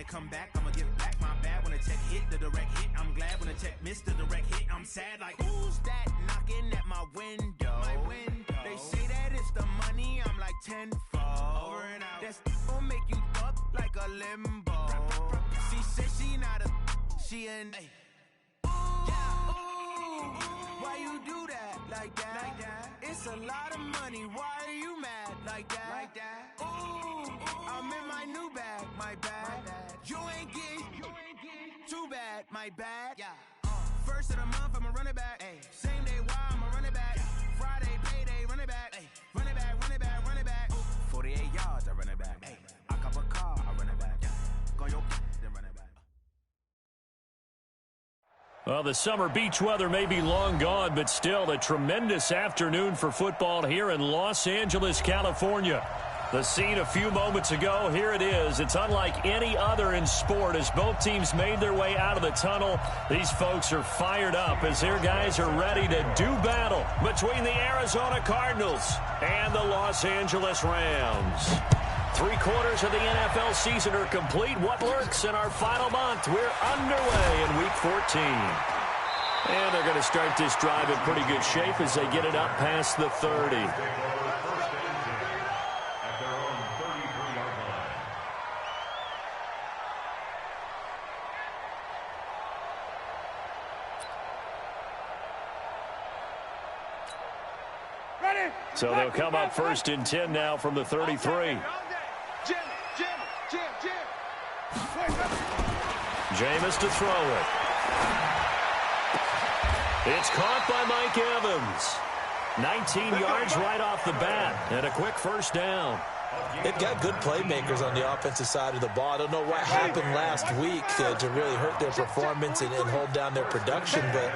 they come back, I'ma give back my bad. When a check hit, the direct hit, I'm glad. When a check missed the direct hit, I'm sad. Like, who's that knocking at my window? They say that it's the money, I'm like tenfold. Over and out. That's gon' make you fuck like a limbo. She said she not a, she an. Why you do that like that? It's a lot of money. Why are you mad like that? Ooh, I'm in my new bag, my bad. You ain't get too bad, my bad. First of the month, I'ma run it back. Same day, why I'ma run it back. Friday, payday, run it back. Run it back, run it back, run it back. 48 yards, I run it back. I cop a car, I run it back. Go your then run it back. Well, the summer beach weather may be long gone, but still a tremendous afternoon for football here in Los Angeles, California. The scene a few moments ago, here it is. It's unlike any other in sport as both teams made their way out of the tunnel. These folks are fired up as their guys are ready to do battle between the Arizona Cardinals and the Los Angeles Rams. 3/4 of the NFL season are complete. What lurks in our final month? We're underway in Week 14. And they're going to start this drive in pretty good shape as they get it up past the 30. So they'll come up 1st and 10 now from the 33. Jameis to throw it. It's caught by Mike Evans. 19 yards right off the bat and a quick first down. They've got good playmakers on the offensive side of the ball. I don't know what happened last week to really hurt their performance and hold down their production, but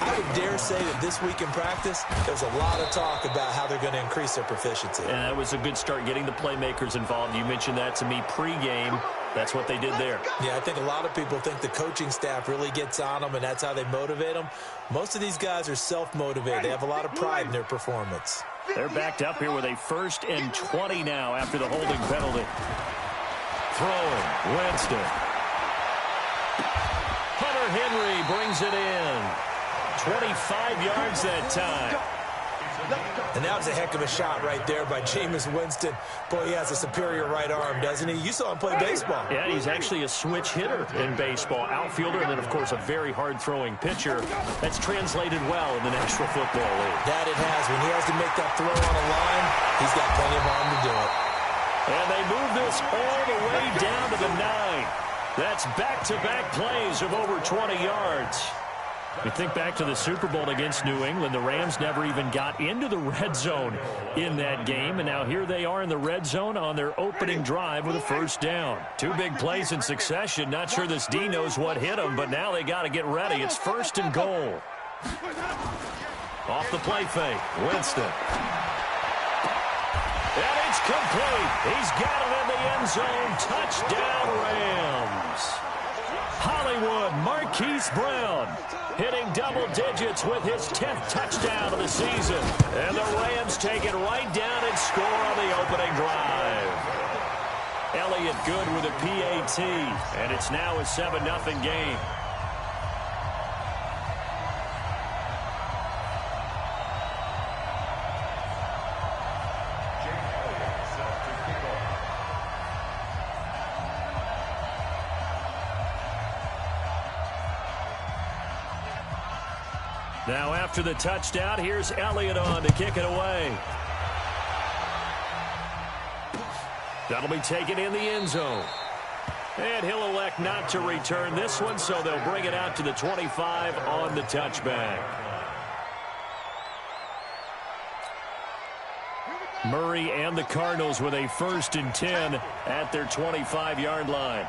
I would dare say that this week in practice, there's a lot of talk about how they're going to increase their proficiency. And that was a good start getting the playmakers involved. You mentioned that to me pregame. That's what they did there. Yeah, I think a lot of people think the coaching staff really gets on them, and that's how they motivate them. Most of these guys are self-motivated. They have a lot of pride in their performance. They're backed up here with a 1st and 20 now after the holding penalty. Throwing, Winston. Hunter Henry brings it in. 25 yards that time. And that was a heck of a shot right there by Jameis Winston. Boy, he has a superior right arm, doesn't he? You saw him play baseball. Yeah, he's actually a switch hitter in baseball. Outfielder, and then, of course, a very hard-throwing pitcher. That's translated well in the National Football League. That it has. When he has to make that throw on a line, he's got plenty of arm to do it. And they move this all the way down to the 9. That's back-to-back plays of over 20 yards. You think back to the Super Bowl against New England, the Rams never even got into the red zone in that game, and now here they are in the red zone on their opening drive with a first down. 2 big plays in succession. Not sure this D knows what hit them, but now they got to get ready. It's 1st and goal. Off the play fake, Winston. And it's complete. He's got it in the end zone. Touchdown, Rams. Hollywood Marquise Brown hitting double digits with his 10th touchdown of the season. And the Rams take it right down and score on the opening drive. Elliott good with a PAT, and it's now a 7-0 game. Now after the touchdown, here's Elliott on to kick it away. That'll be taken in the end zone. And he'll elect not to return this one, so they'll bring it out to the 25 on the touchback. Murray and the Cardinals with a 1st and 10 at their 25-yard line.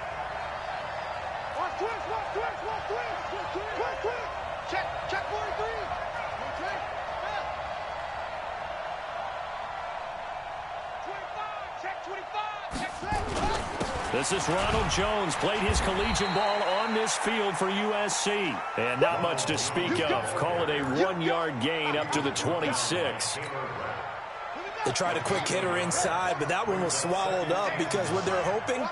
This is Ronald Jones, played his collegiate ball on this field for USC. And not much to speak of. Call it a 1-yard gain up to the 26. They tried a quick hitter inside, but that one was swallowed up because what they're hoping,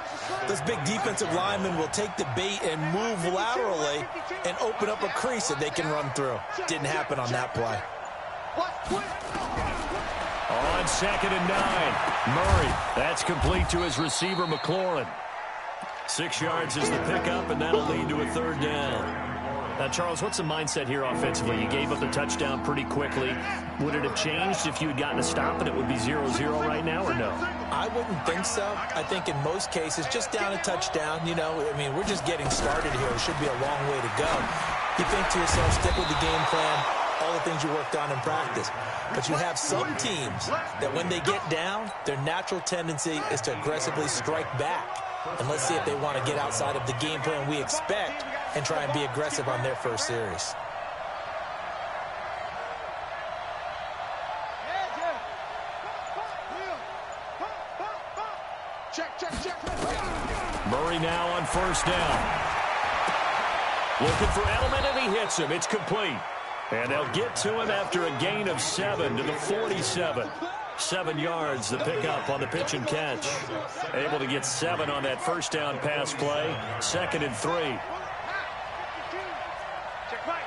those big defensive linemen will take the bait and move laterally and open up a crease that they can run through. Didn't happen on that play. On 2nd and 9, Murray. That's complete to his receiver, McLaurin. 6 yards is the pickup, and that'll lead to a 3rd down. Now, Charles, what's the mindset here offensively? You gave up the touchdown pretty quickly. Would it have changed if you had gotten a stop and it would be 0-0 right now, or no? I wouldn't think so. I think in most cases, just down a touchdown, you know, I mean, we're just getting started here. It should be a long way to go. You think to yourself, stick with the game plan, all the things you worked on in practice. But you have some teams that when they get down, their natural tendency is to aggressively strike back. And let's see if they want to get outside of the game plan we expect and try and be aggressive on their first series. Murray now on 1st down. Looking for Edelman, and he hits him. It's complete. And they'll get to him after a gain of 7 to the 47. 7 yards, the pickup on the pitch and catch. Able to get 7 on that 1st down pass play. 2nd and 3. Check right.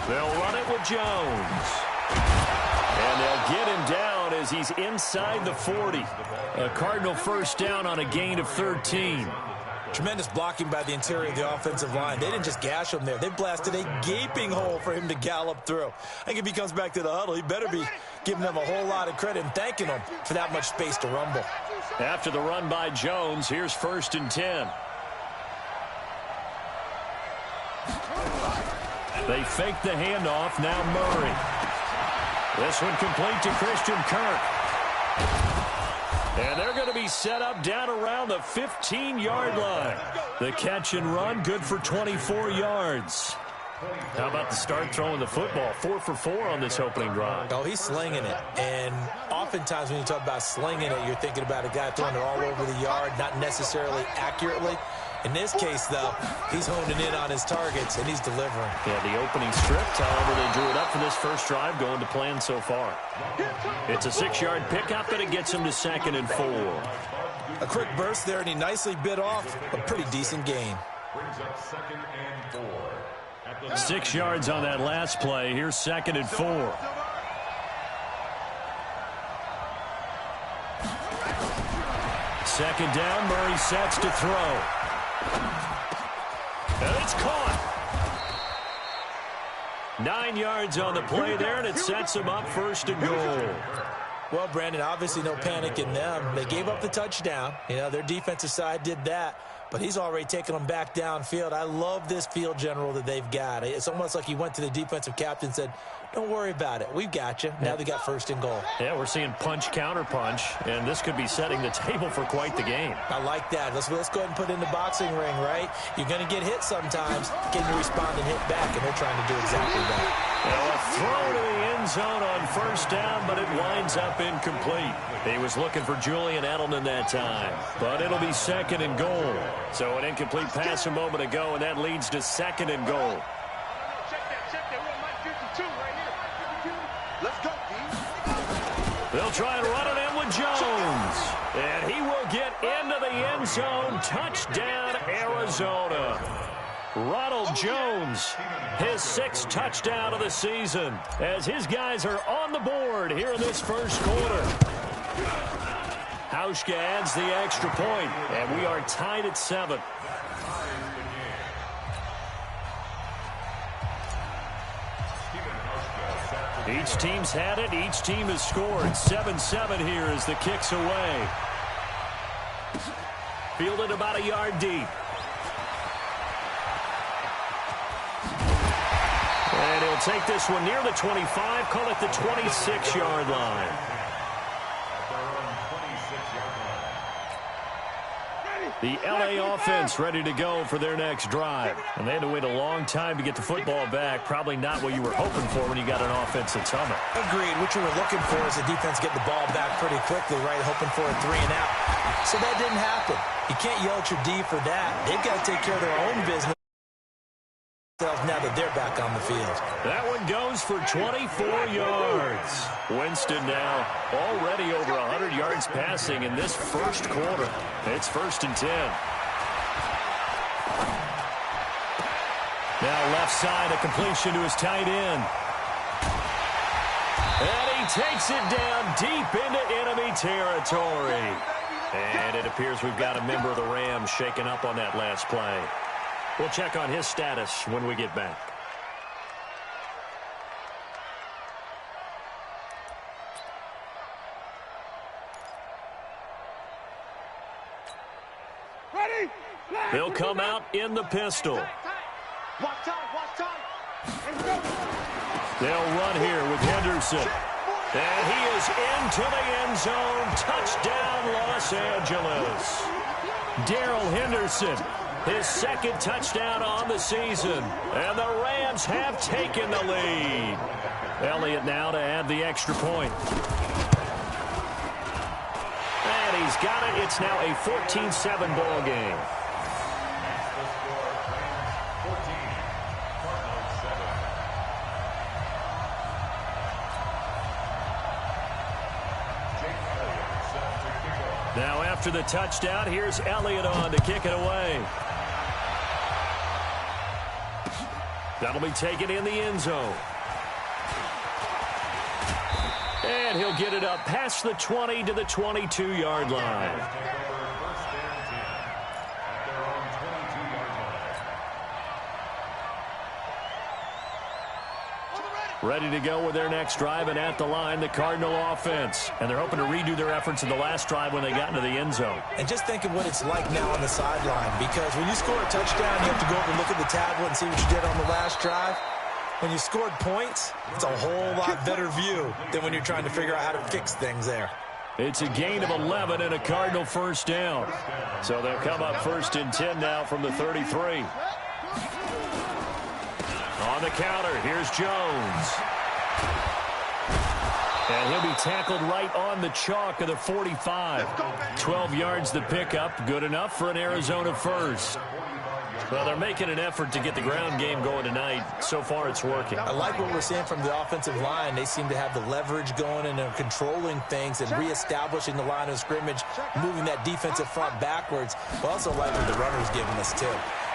They'll run it with Jones. And they'll get him down as he's inside the 40. A Cardinal 1st down on a gain of 13. Tremendous blocking by the interior of the offensive line. They didn't just gash him there. They blasted a gaping hole for him to gallop through. I think if he comes back to the huddle, he better be giving them a whole lot of credit and thanking them for that much space to rumble. After the run by Jones, here's 1st and 10. They fake the handoff. Now Murray. This one complete to Christian Kirk. And they're going to be set up down around the 15-yard line. The catch and run, good for 24 yards. How about the start throwing the football? 4 for 4 on this opening drive. Oh, he's slinging it. And oftentimes when you talk about slinging it, you're thinking about a guy throwing it all over the yard, not necessarily accurately. In this case, though, he's honing in on his targets, and he's delivering. Yeah, the opening script, however, they drew it up for this first drive, going to plan so far. It's a 6-yard pickup, and it gets him to 2nd and 4. A quick burst there, and he nicely bit off a pretty decent gain. 6 yards on that last play. Here's 2nd and 4. Second down, Murray sets to throw. And it's caught. 9 yards on the play there, and it sets him up 1st and goal. Well, Brandon, obviously no panic in them. They gave up the touchdown. You know, their defensive side did that. But he's already taken them back downfield. I love this field general that they've got. It's almost like he went to the defensive captain and said, don't worry about it. We've got you. Now they got 1st and goal. Yeah, we're seeing punch, counter punch, and this could be setting the table for quite the game. I like that. Let's go ahead and put it in the boxing ring, right? You're going to get hit sometimes. Can you respond and hit back? And they're trying to do exactly that. Well, a throw to the end zone on 1st down, but it winds up incomplete. He was looking for Julian Edelman that time, but it'll be 2nd and goal. So an incomplete pass a moment ago, and that leads to 2nd and goal. They'll try and run it in with Jones. And he will get into the end zone. Touchdown, Arizona. Ronald Jones, his 6th touchdown of the season, as his guys are on the board here in this first quarter. Hauschka adds the extra point, and we are tied at 7. Each team's had it. Each team has scored. 7-7 here as the kick's away. Fielded about a yard deep. And he'll take this one near the 25, call it the 26-yard line. The L.A. offense ready to go for their next drive. And they had to wait a long time to get the football back. Probably not what you were hoping for when you got an offense that's humming. Agreed. What you were looking for is the defense getting the ball back pretty quickly, right? Hoping for a 3-and-out. So that didn't happen. You can't yell at your D for that. They've got to take care of their own business now that they're back on the field. That one goes for 24 yards. Winston now already over 100 yards passing in this first quarter. It's 1st and 10. Now left side, a completion to his tight end. And he takes it down deep into enemy territory. And it appears we've got a member of the Rams shaken up on that last play. We'll check on his status when we get back. Ready? He'll come out in the pistol. Watch time. They'll run here with Henderson. And he is into the end zone. Touchdown, Los Angeles. Darrell Henderson, his 2nd touchdown on the season. And the Rams have taken the lead. Elliott now to add the extra point. And he's got it. It's now a 14-7 ball game. Now after the touchdown, here's Elliott on to kick it away. That'll be taken in the end zone. And he'll get it up past the 20 to the 22-yard line. Ready to go with their next drive, and at the line, the Cardinal offense. And they're hoping to redo their efforts in the last drive when they got into the end zone. And just think of what it's like now on the sideline, because when you score a touchdown, you have to go over and look at the tablet and see what you did on the last drive. When you scored points, it's a whole lot better view than when you're trying to figure out how to fix things there. It's a gain of 11 and a Cardinal first down. So they'll come up 1st and 10 now from the 33. On the counter, here's Jones. And he'll be tackled right on the chalk of the 45. 12 yards the pickup, good enough for an Arizona first. Well, they're making an effort to get the ground game going tonight. So far, it's working. I like what we're seeing from the offensive line. They seem to have the leverage going, and they're controlling things and reestablishing the line of scrimmage, moving that defensive front backwards. I also like what the runner's giving us, too.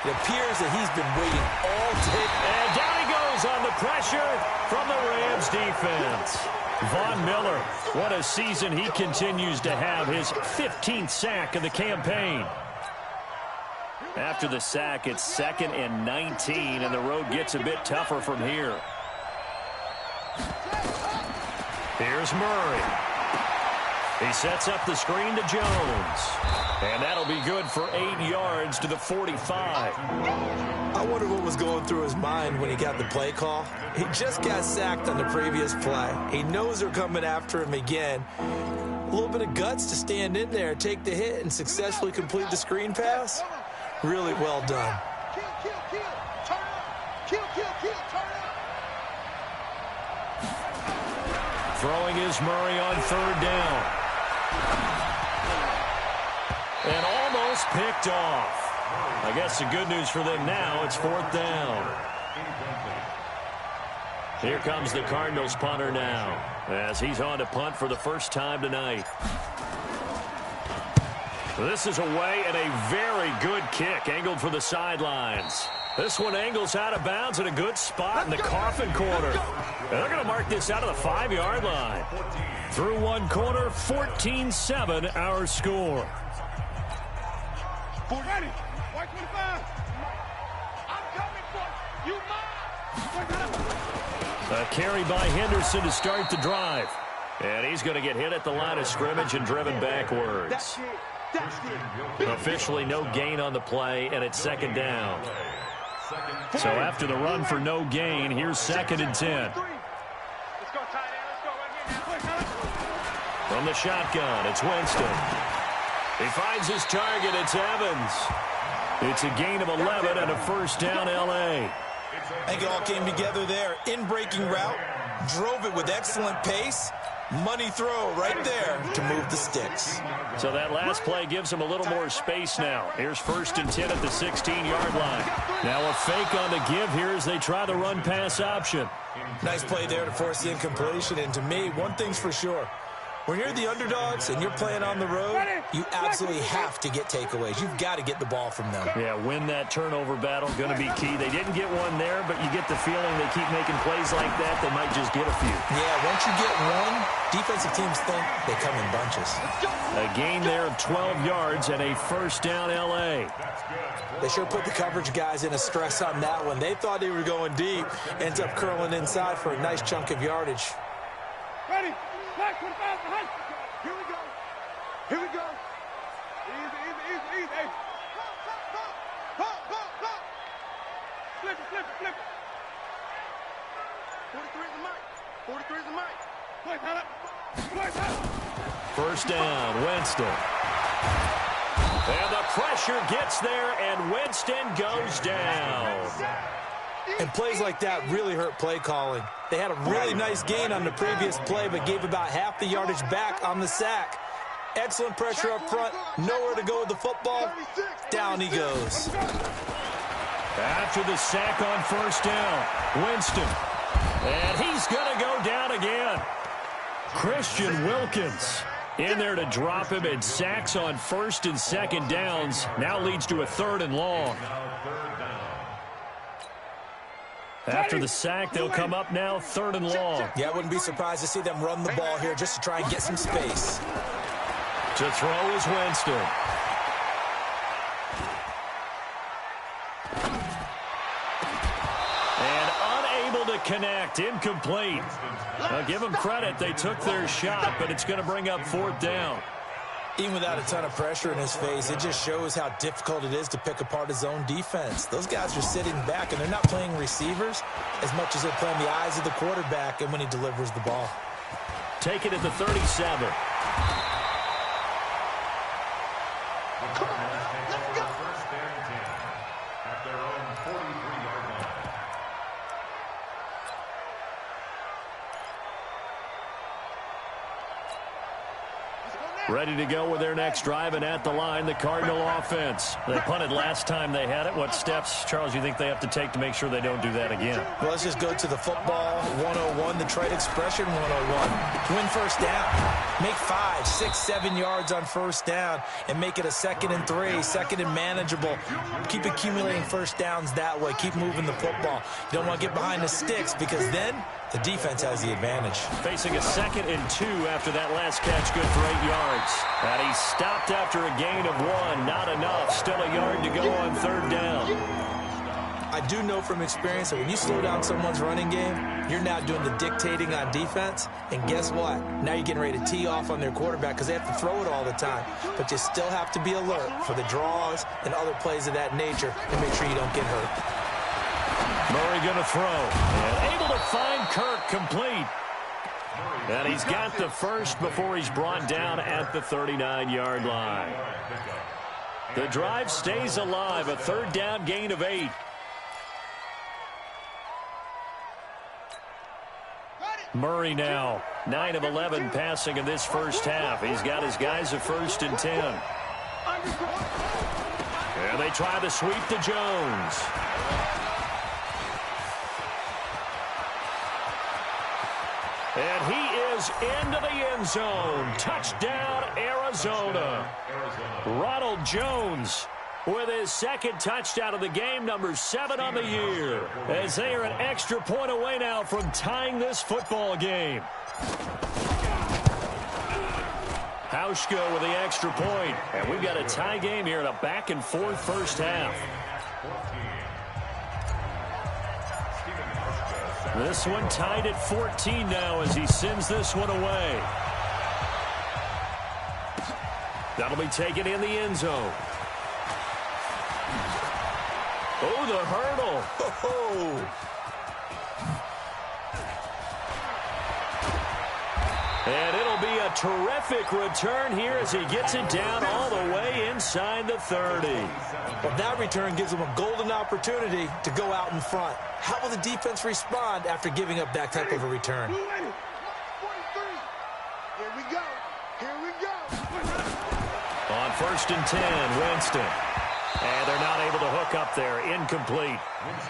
It appears that he's been waiting all day. And down he goes on the pressure from the Rams defense. Von Miller, what a season he continues to have, his 15th sack of the campaign. After the sack, it's 2nd and 19, and the road gets a bit tougher from here. Here's Murray. He sets up the screen to Jones. And that'll be good for 8 yards to the 45. I wonder what was going through his mind when he got the play call. He just got sacked on the previous play. He knows they're coming after him again. A little bit of guts to stand in there, take the hit, and successfully complete the screen pass. Really well done. Throwing is Murray on 3rd down. And almost picked off. I guess the good news for them now, it's 4th down. Here comes the Cardinals punter now, as he's on to punt for the first time tonight. This is away and a very good kick, angled for the sidelines. This one angles out of bounds at a good spot in the coffin corner. And they're going to mark this out of the 5-yard line. Through one quarter, 14-7 our score. Ready. 125. I'm coming for you. A carry by Henderson to start the drive. And he's going to get hit at the line of scrimmage and driven backwards. Officially no gain on the play, and it's 2nd down. So after the run for no gain, here's 2nd and 10. From the shotgun, it's Winston. He finds his target, it's Evans. It's a gain of 11 and a first down, L.A. I think it all came together there. In-breaking route, drove it with excellent pace, Money throw right there to move the sticks. So that last play gives them a little more space now. Here's 1st and 10 at the 16-yard line. Now a fake on the give here as they try the run-pass option. Nice play there to force the incompletion. And to me, one thing's for sure. When you're the underdogs and you're playing on the road, you absolutely have to get takeaways. You've got to get the ball from them. Yeah, win that turnover battle, going to be key. They didn't get one there, but you get the feeling they keep making plays like that, they might just get a few. Yeah, once you get one, defensive teams think they come in bunches. A gain there of 12 yards and a 1st down L.A. They sure put the coverage guys in a stress on that one. They thought they were going deep. Ends up curling inside for a nice chunk of yardage. Ready? Back to the fast behind. Here we go. Here we go. Easy, easy, easy, easy. Hey. Pop. Flip it. 43 is the mic. 43 is the mic. Play time. 1st down, Winston. And the pressure gets there, and Winston goes down. And plays like that really hurt play calling. They had a really nice gain on the previous play, but gave about half the yardage back on the sack. Excellent pressure up front. Nowhere to go with the football. Down he goes. After the sack on 1st down, Winston. And he's going to go down again. Christian Wilkins in there to drop him, and sacks on 1st and 2nd downs. Now leads to a 3rd and long. After the sack, they'll come up now 3rd and long. Yeah, I wouldn't be surprised to see them run the ball here just to try and get some space. To throw is Winston. And unable to connect, incomplete. Now give them credit, they took their shot, but it's going to bring up 4th down. Even without a ton of pressure in his face, it just shows how difficult it is to pick apart his own defense. Those guys are sitting back, and they're not playing receivers as much as they're playing the eyes of the quarterback and when he delivers the ball. Take it at the 37. Come on, let's go. At their own 43-yard line. Ready to go with their next drive, and at the line, the Cardinal offense. They punted last time they had it. What steps, Charles, you think they have to take to make sure they don't do that again? Well, let's just go to the football 101, the trade expression 101. Win 1st down. Make 5, 6, 7 yards on 1st down and make it a 2nd and 3, 2nd and manageable. Keep accumulating 1st downs that way. Keep moving the football. You don't want to get behind the sticks because then the defense has the advantage. Facing a 2nd and 2 after that last catch, good for 8 yards. And he stopped after a gain of 1. Not enough. Still a yard to go on 3rd down. I do know from experience that when you slow down someone's running game, you're now doing the dictating on defense. And guess what? Now you're getting ready to tee off on their quarterback because they have to throw it all the time. But you still have to be alert for the draws and other plays of that nature to make sure you don't get hurt. Murray going to throw. And able to find Kirk complete. And he's got the 1st before he's brought down at the 39-yard line. The drive stays alive. A 3rd down gain of 8. Murray now 9 of 11 passing in this 1st half. He's got his guys at 1st and 10. And they try the sweep to Jones. And he is into the end zone. Touchdown, Arizona. Ronald Jones with his 2nd touchdown of the game, number 7 on the year, as they are an extra point away now from tying this football game. Hauschka with the extra point, and we've got a tie game here in a back-and-forth 1st half. This one tied at 14 now as he sends this one away. That'll be taken in the end zone. Oh, the hurdle. Oh. And it'll be a terrific return here as he gets it down all the way inside the 30. Well, that return gives them a golden opportunity to go out in front. How will the defense respond after giving up that type of a return? First and 10, Winston. And they're not able to hook up there. Incomplete.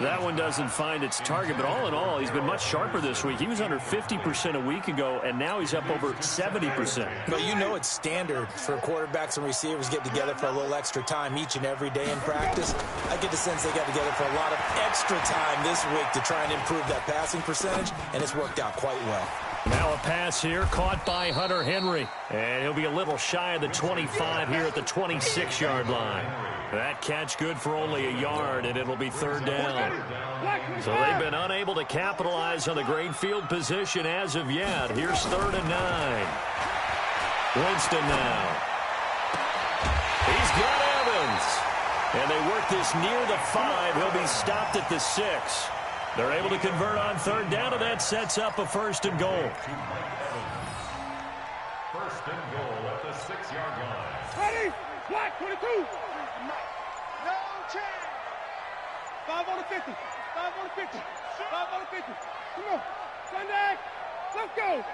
That one doesn't find its target, but all in all, he's been much sharper this week. He was under 50% a week ago, and now he's up over 70%. But you know it's standard for quarterbacks and receivers get together for a little extra time each and every day in practice. I get the sense they got together for a lot of extra time this week to try and improve that passing percentage, and it's worked out quite well. Now a pass here caught by Hunter Henry. And he'll be a little shy of the 25 here at the 26-yard line. That catch good for only a yard, and it'll be third down. So they've been unable to capitalize on the great field position as of yet. Here's 3rd and 9. Winston now. He's got Evans. And they work this near the 5. He'll be stopped at the 6. They're able to convert on 3rd down, and that sets up a 1st and goal. 1st and goal at the 6-yard line. Ready? Black 22. No chance. 5 on the 50. 5 on the 50. 5 on the 50. Come on. Sunday. Let's go.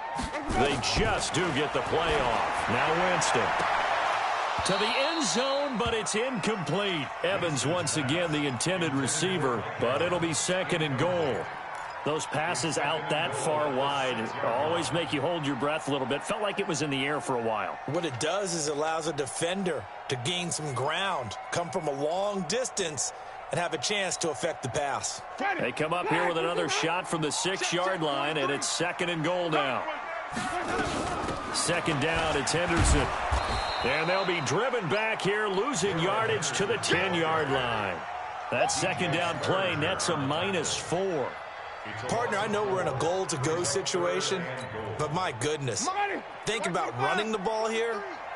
They just do get the play off. Now Winston. To the end zone, but it's incomplete. Evans once again the intended receiver, but it'll be 2nd and goal. Those passes out that far wide always make you hold your breath a little bit. Felt like it was in the air for a while. What it does is it allows a defender to gain some ground, come from a long distance, and have a chance to affect the pass. They come up here with another shot from the 6-yard line, and it's 2nd and goal now. 2nd down, it's Henderson. And they'll be driven back here, losing yardage to the 10-yard line. That 2nd down play nets a -4. Partner, I know we're in a goal-to-go situation, but my goodness, think about running the ball here.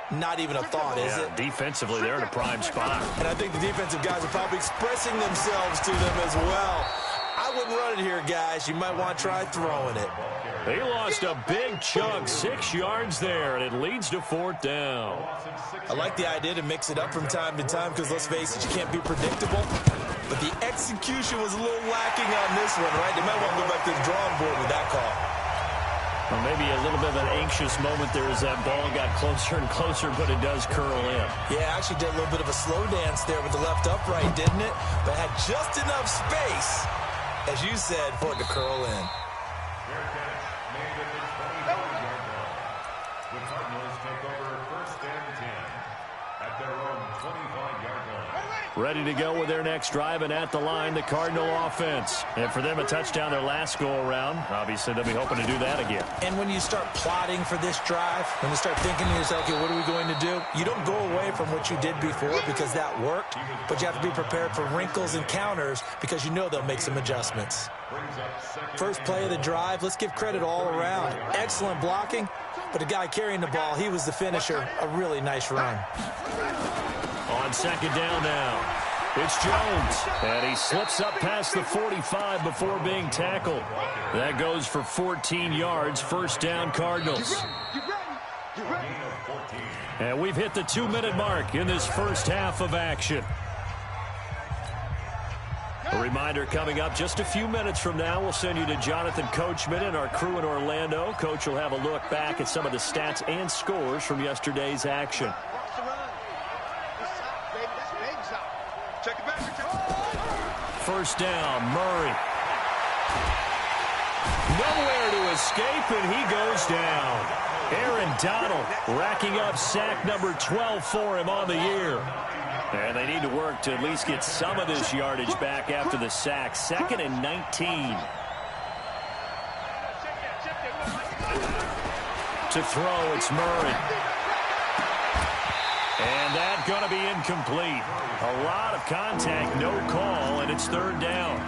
Not even a thought, is it? Defensively, they're in a prime spot. And I think the defensive guys are probably expressing themselves to them as well. I wouldn't run it here, guys. You might want to try throwing it. They lost a big chunk, 6 yards there, and it leads to 4th down. I like the idea to mix it up from time to time because, let's face it, you can't be predictable. But the execution was a little lacking on this one, right? They might want to go back to the drawing board with that call. Or maybe a little bit of an anxious moment there as that ball got closer and closer, but it does curl in. Yeah, actually did a little bit of a slow dance there with the left upright, didn't it? But had just enough space, as you said, for it to curl in. Fair catch made at the 25-yard line. The Cardinals take over 1st and 10 at their own 25-yard line. Ready to go with their next drive, and at the line, the Cardinal offense. And for them, a touchdown their last go-around. Obviously, they'll be hoping to do that again. And when you start plotting for this drive, when you start thinking to yourself, okay, what are we going to do? You don't go away from what you did before because that worked, but you have to be prepared for wrinkles and counters because you know they'll make some adjustments. First play of the drive, let's give credit all around. Excellent blocking, but the guy carrying the ball, he was the finisher. A really nice run. On 2nd down now, it's Jones, and he slips up past the 45 before being tackled. That goes for 14 yards, 1st down Cardinals. And we've hit the 2-minute mark in this first half of action. A reminder coming up just a few minutes from now, we'll send you to Jonathan Coachman and our crew in Orlando. Coach will have a look back at some of the stats and scores from yesterday's action. First down, Murray. Nowhere to escape, and he goes down. Aaron Donald racking up sack number 12 for him on the year. And they need to work to at least get some of this yardage back after the sack. 2nd and 19. To throw, it's Murray. And that's going to be incomplete. A lot of contact, no call, and it's 3rd down.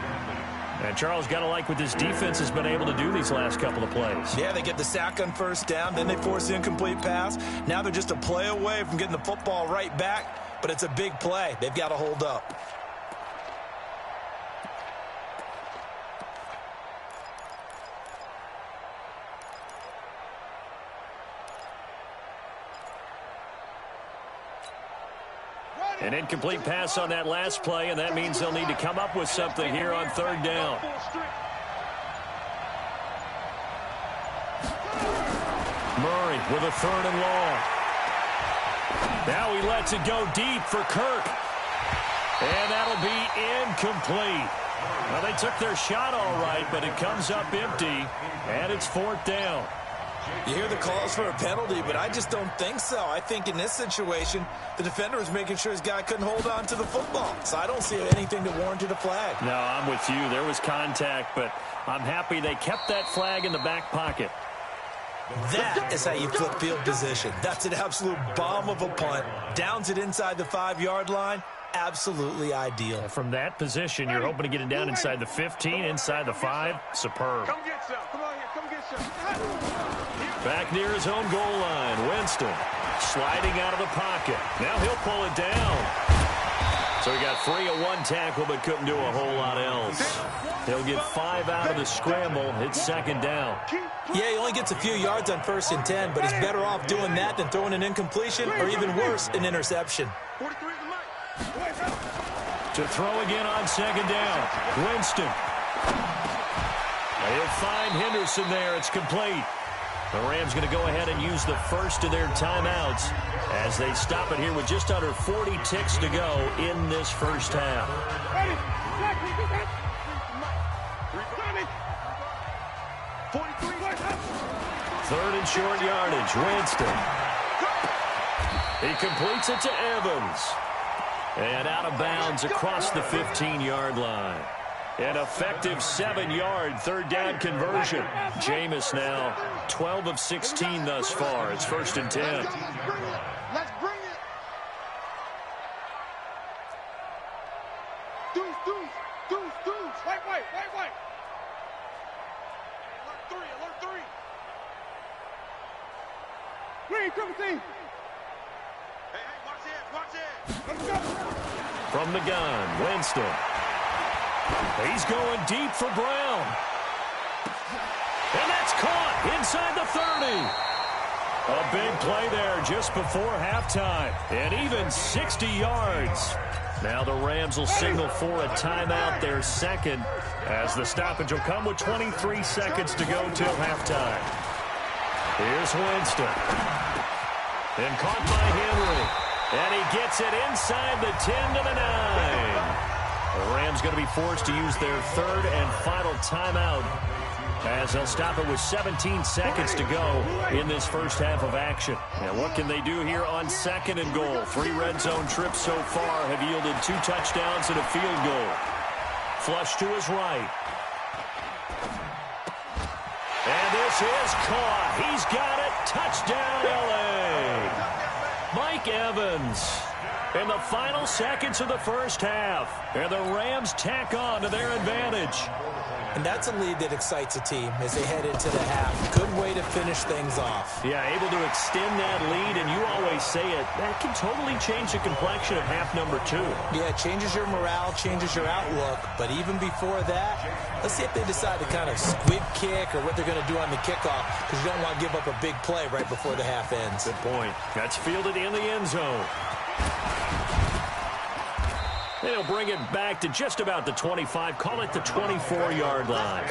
And Charles, got to like what this defense has been able to do these last couple of plays. Yeah, they get the sack on 1st down, then they force the incomplete pass. Now they're just a play away from getting the football right back, but it's a big play. They've got to hold up. An incomplete pass on that last play, and that means they'll need to come up with something here on 3rd down. Murray with a 3rd and long. Now he lets it go deep for Kirk. And that'll be incomplete. Well, they took their shot all right, but it comes up empty, and it's 4th down. You hear the calls for a penalty, but I just don't think so. I think in this situation, the defender was making sure his guy couldn't hold on to the football. So I don't see anything that warranted a flag. No, I'm with you. There was contact, but I'm happy they kept that flag in the back pocket. That is how you flip field position. That's an absolute bomb of a punt. Downs it inside the 5-yard line. Absolutely ideal. From that position, you're hoping to get it down inside the 15, inside the 5. Superb. Come get some. Come on here. Come get some. Back near his own goal line, Winston sliding out of the pocket. Now he'll pull it down. So he got free of one tackle, but couldn't do a whole lot else. He'll get 5 out of the scramble. It's 2nd down. Yeah, he only gets a few yards on 1st and 10, but he's better off doing that than throwing an incompletion or even worse, an interception. To throw again on 2nd down. Winston. He'll find Henderson there. It's complete. The Rams going to go ahead and use the first of their timeouts as they stop it here with just under 40 ticks to go in this first half. 3rd and short yardage. Winston. He completes it to Evans. And out of bounds across the 15-yard line. An effective 7-yard 3rd down conversion. Jameis now 12 of 16 thus far. It's 1st and 10. Let's bring it. Deuce. Wait. Alert 3. Green, triple team. Hey, watch it. Let's go. From the gun, Winston. He's going deep for Brown. And that's caught inside the 30. A big play there just before halftime. And even 60 yards. Now the Rams will signal for a timeout, their 2nd, as the stoppage will come with 23 seconds to go till halftime. Here's Winston. And caught by Henry. And he gets it inside the 10 to the 9. The Rams going to be forced to use their 3rd and final timeout as they'll stop it with 17 seconds to go in this first half of action. Now, what can they do here on 2nd and goal? 3 red zone trips so far have yielded 2 touchdowns and a field goal. Flush to his right. And this is caught. He's got it. Touchdown, L.A. Mike Evans. In the final seconds of the first half. And the Rams tack on to their advantage. And that's a lead that excites a team as they head into the half. Good way to finish things off. Yeah, able to extend that lead, and you always say it, that can totally change the complexion of half number 2. Yeah, it changes your morale, changes your outlook. But even before that, let's see if they decide to kind of squib kick or what they're going to do on the kickoff, because you don't want to give up a big play right before the half ends. Good point. That's fielded in the end zone. And he'll bring it back to just about the 25. Call it the 24-yard line.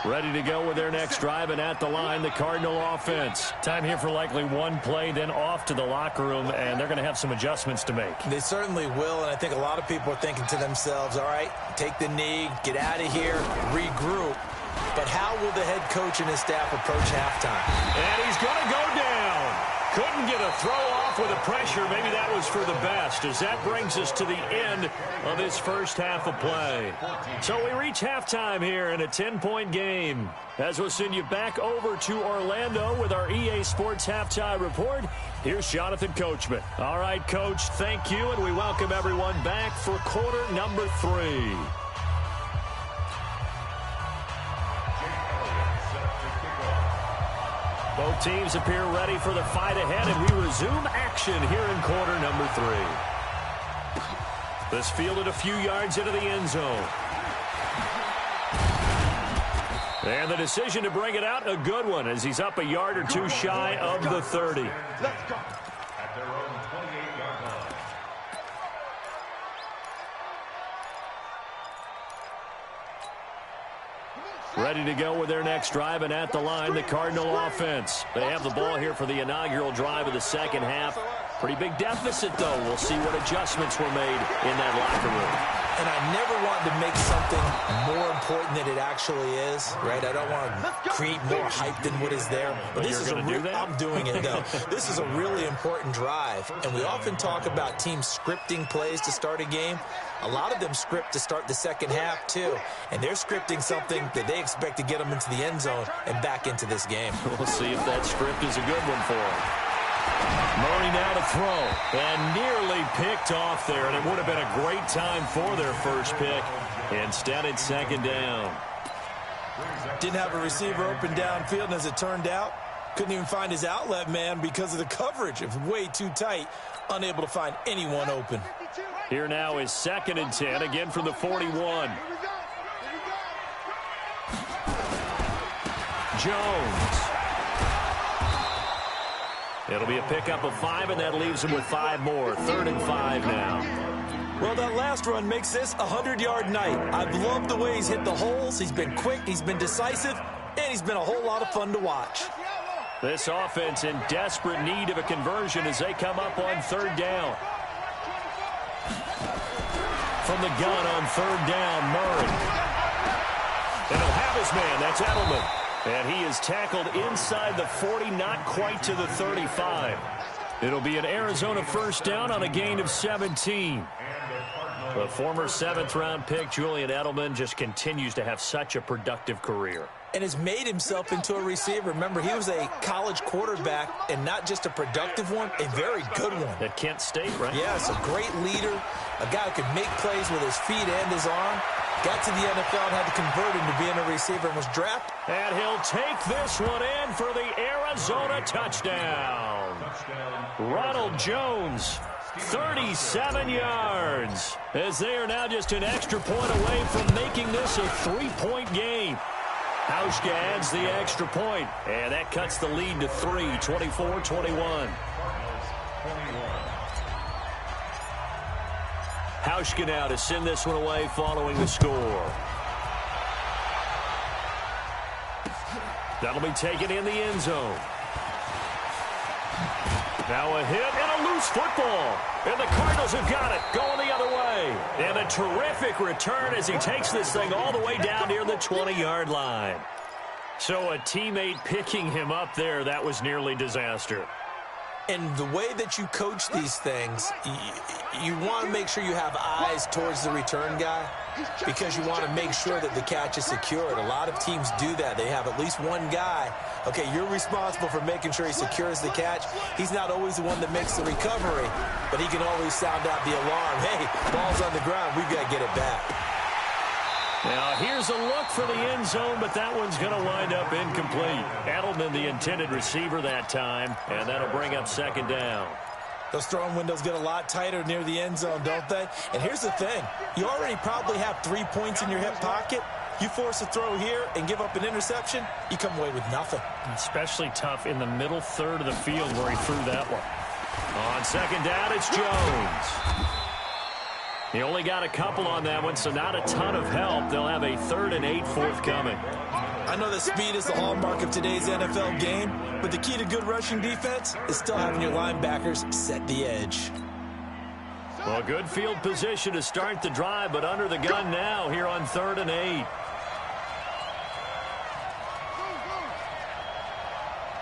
Ready to go with their next drive, and at the line, the Cardinal offense. Time here for likely one play, then off to the locker room, and they're going to have some adjustments to make. They certainly will, and I think a lot of people are thinking to themselves, all right, take the knee, get out of here, regroup. But how will the head coach and his staff approach halftime? And he's going to go down. Couldn't get a throw off with the pressure. Maybe that was for the best, as that brings us to the end of this first half of play. So we reach halftime here in a 10-point game. As we'll send you back over to Orlando with our EA Sports Halftime Report, here's Jonathan Coachman. All right, Coach, thank you, and we welcome everyone back for quarter number 3. Both teams appear ready for the fight ahead, and we resume action here in quarter number 3. This fielded a few yards into the end zone. And the decision to bring it out, a good one, as he's up a yard or two shy of the 30. Let's go. At their own 28-yard line. Ready to go with their next drive, and at the line, the Cardinal offense. They have the ball here for the inaugural drive of the second half. Pretty big deficit, though. We'll see what adjustments were made in that locker room. And I never want to make something more important than it actually is, right? I don't want to create more hype than what is there. But this is I'm doing it, though. This is a really important drive. And we often talk about teams scripting plays to start a game. A lot of them script to start the second half, too. And they're scripting something that they expect to get them into the end zone and back into this game. We'll see if that script is a good one for them. Murray now to throw, and nearly picked off there, and it would have been a great time for their first pick. Instead, it's second down. Didn't have a receiver open downfield, and as it turned out, couldn't even find his outlet man because of the coverage. It was way too tight, unable to find anyone open. Here now is 2nd and 10, again from the 41. Jones. It'll be a pickup of 5, and that leaves him with 5 more. 3rd and 5 now. Well, that last run makes this a 100-yard night. I've loved the way he's hit the holes. He's been quick, he's been decisive, and he's been a whole lot of fun to watch. This offense in desperate need of a conversion as they come up on 3rd down. From the gun on 3rd down, Murray. And he'll have his man. That's Edelman. And he is tackled inside the 40, not quite to the 35. It'll be an Arizona first down on a gain of 17. The former 7th-round pick, Julian Edelman, just continues to have such a productive career. And has made himself into a receiver. Remember, he was a college quarterback, and not just a productive one, a very good one. At Kent State, right? Yes, a great leader, a guy who could make plays with his feet and his arm. Got to the NFL and had to convert him to being a receiver and was drafted. And he'll take this one in for the Arizona touchdown. Ronald Jones, 37 yards, as they are now just an extra point away from making this a 3-point game. Hauschka adds the extra point, and that cuts the lead to 3, 24-21. Hauschka now to send this one away following the score. That'll be taken in the end zone. Now a hit and a loose football. And the Cardinals have got it, going the other way. And a terrific return as he takes this thing all the way down near the 20-yard line. So a teammate picking him up there, that was nearly disaster. And the way that you coach these things, you want to make sure you have eyes towards the return guy because you want to make sure that the catch is secured. A lot of teams do that. They have at least one guy. Okay, you're responsible for making sure he secures the catch. He's not always the one that makes the recovery, but he can always sound out the alarm. Hey, ball's on the ground. We've got to get it back. Now, here's a look for the end zone, but that one's going to wind up incomplete. Edelman, the intended receiver that time, and that'll bring up 2nd down. Those throwing windows get a lot tighter near the end zone, don't they? And here's the thing. You already probably have 3 points in your hip pocket. You force a throw here and give up an interception, you come away with nothing. Especially tough in the middle third of the field where he threw that one. On 2nd down, it's Jones. He only got a couple on that one, so not a ton of help. They'll have a 3rd and 8 forthcoming. I know that speed is the hallmark of today's NFL game, but the key to good rushing defense is still having your linebackers set the edge. Well, good field position to start the drive, but under the gun now here on 3rd and 8.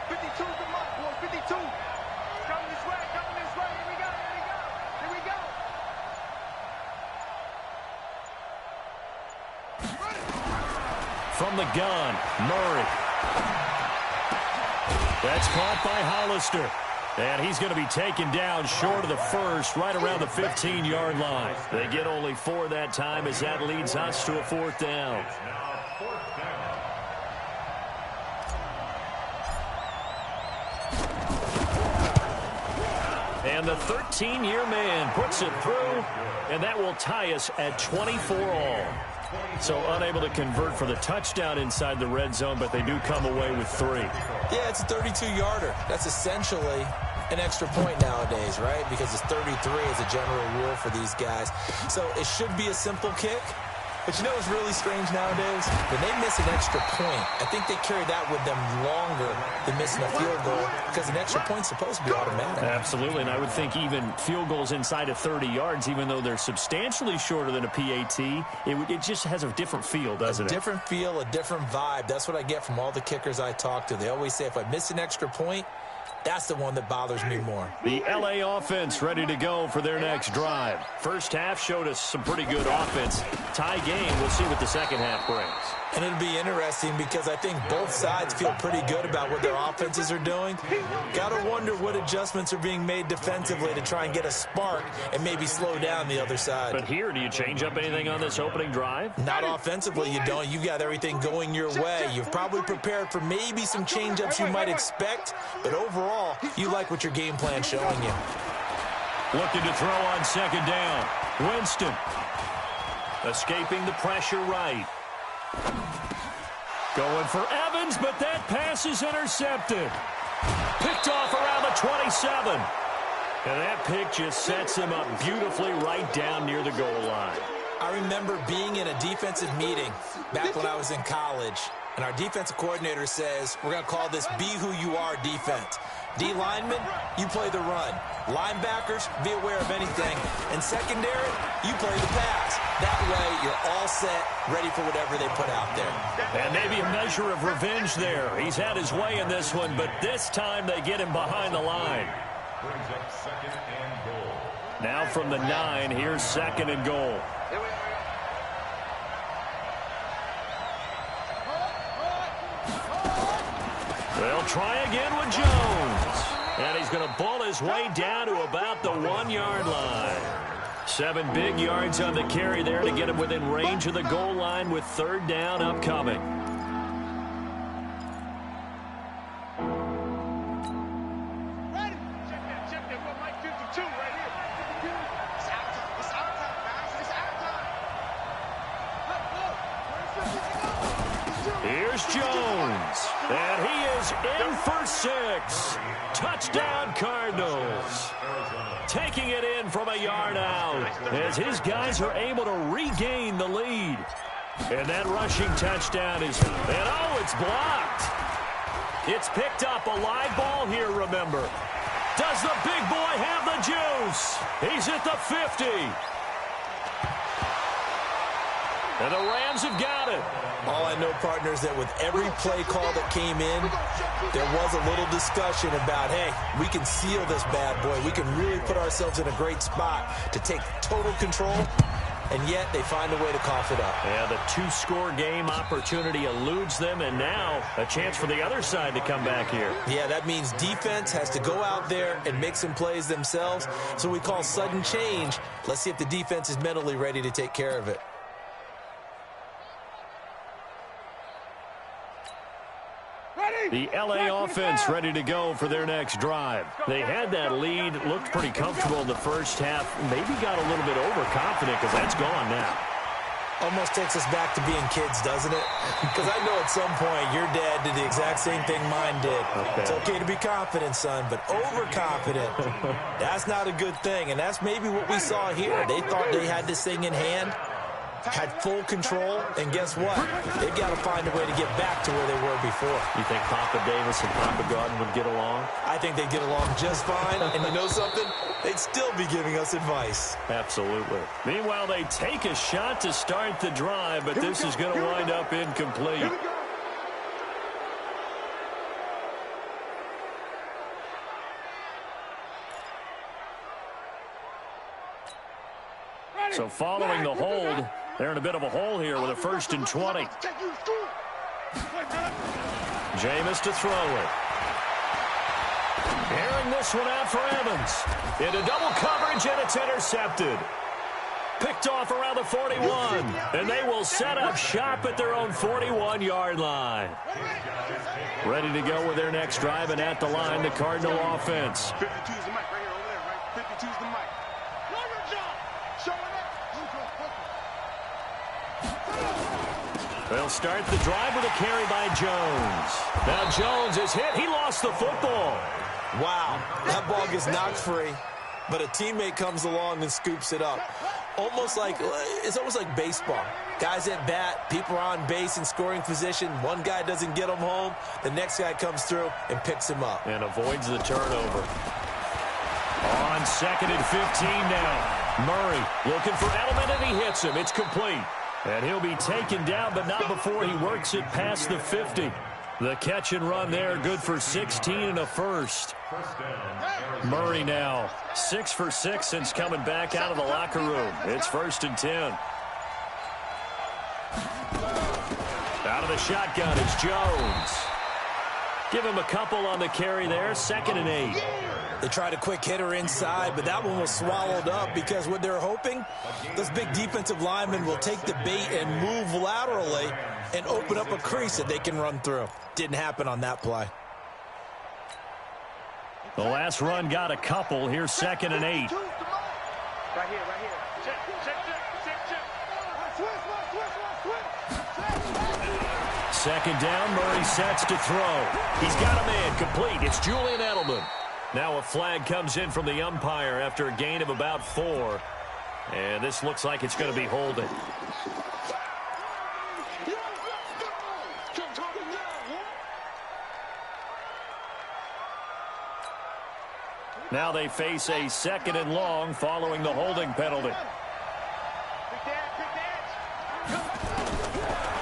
52's the mark, boy, 52. Coming this way, here we go, here we go. From the gun, Murray. That's caught by Hollister. And he's going to be taken down short of the first, right around the 15-yard line. They get only 4 that time as that leads us to a 4th down. And the 13-year man puts it through, and that will tie us at 24 all. So unable to convert for the touchdown inside the red zone, but they do come away with 3. Yeah, it's a 32-yarder. That's essentially an extra point nowadays, right? Because it's 33 as a general rule for these guys. So it should be a simple kick, But you know what's really strange nowadays? When they miss an extra point, I think they carry that with them longer than missing a field goal because an extra point's supposed to be automatic. Absolutely, and I would think even field goals inside of 30 yards, even though they're substantially shorter than a PAT, it just has a different feel, doesn't it? A different feel, a different vibe. That's what I get from all the kickers I talk to. They always say if I miss an extra point, that's the one that bothers me more. The LA offense ready to go for their next drive. First half showed us some pretty good offense. Tie game, we'll see what the second half brings. And it'll be interesting because I think both sides feel pretty good about what their offenses are doing. Got to wonder what adjustments are being made defensively to try and get a spark and maybe slow down the other side. But here, do you change up anything on this opening drive? Not offensively, you don't. You've got everything going your way. You've probably prepared for maybe some change-ups you might expect, but overall, you like what your game plan's showing you. Looking to throw on second down. Winston escaping the pressure right. Going for Evans, but that pass is intercepted. Picked off around the 27. And that pick just sets him up beautifully right down near the goal line. I remember being in a defensive meeting back when I was in college, and our defensive coordinator says, we're going to call this Be Who You Are defense. D linemen, you play the run. Linebackers, be aware of anything. And secondary, you play the pass. That way, you're all set, ready for whatever they put out there. And maybe a measure of revenge there. He's had his way in this one, but this time they get him behind the line. Brings up second and goal. Now from the 9, here's second and goal. They'll try again with Jones. And he's going to ball his way down to about the 1-yard line. 7 big yards on the carry there to get him within range of the goal line with third down upcoming. Check that. What Mike 52 right here. It's our time. It's our time, guys. It's our time. Here's Jones. And he is in for 6. Touchdown, Cardinals. Taking it in from a yard out as his guys are able to regain the lead. And that rushing touchdown is, and oh, it's blocked. It's picked up, a live ball here, remember. Does the big boy have the juice? He's at the 50. And the Rams have got it. All I know, partner, is that with every play call that came in, there was a little discussion about, hey, we can seal this bad boy. We can really put ourselves in a great spot to take total control, and yet they find a way to cough it up. Yeah, the 2-score game opportunity eludes them, and now a chance for the other side to come back here. Yeah, that means defense has to go out there and make some plays themselves. So we call sudden change. Let's see if the defense is mentally ready to take care of it. The LA offense ready to go for their next drive. They had that lead, looked pretty comfortable in the first half, maybe got a little bit overconfident because that's gone now. Almost takes us back to being kids, doesn't it? Because I know at some point your dad did the exact same thing mine did. Okay. It's okay to be confident, son, but overconfident, that's not a good thing. And that's maybe what we saw here. They thought they had this thing in hand, had full control, and guess what? They've got to find a way to get back to where they were before. You think Papa Davis and Papa Garden would get along? I think they'd get along just fine, and you know something? They'd still be giving us advice. Absolutely. Meanwhile, they take a shot to start the drive, but this is going to wind up incomplete. So following the hold, they're in a bit of a hole here with a 1st and 20. Jameis to throw it. Airing this one out for Evans. Into double coverage, and it's intercepted. Picked off around the 41. And they will set up shop at their own 41-yard line. Ready to go with their next drive, and at the line, the Cardinal offense. 52's the mic right here, over there, right? 52's the mic. They'll start the drive with a carry by Jones. Now Jones is hit. He lost the football. Wow, that ball gets knocked free, but a teammate comes along and scoops it up. It's almost like baseball. Guys at bat, people are on base in scoring position. One guy doesn't get him home. The next guy comes through and picks him up. And avoids the turnover. On 2nd and 15 now. Murray looking for Edelman, and he hits him. It's complete. And he'll be taken down, but not before he works it past the 50. The catch and run there, good for 16 and a first. Murray now 6 for 6 since coming back out of the locker room. It's 1st and 10. Out of the shotgun is Jones. Give him a couple on the carry there. 2nd and 8. They tried a quick hitter inside, but that one was swallowed up because what they're hoping, those big defensive linemen will take the bait and move laterally and open up a crease that they can run through. Didn't happen on that play. The last run got a couple. Here's 2nd and 8. Right here, right here. Check. Second down, Murray sets to throw. He's got a man complete. It's Julian Edelman. Now a flag comes in from the umpire after a gain of about 4. And this looks like it's going to be holding. Now they face a 2nd and long following the holding penalty.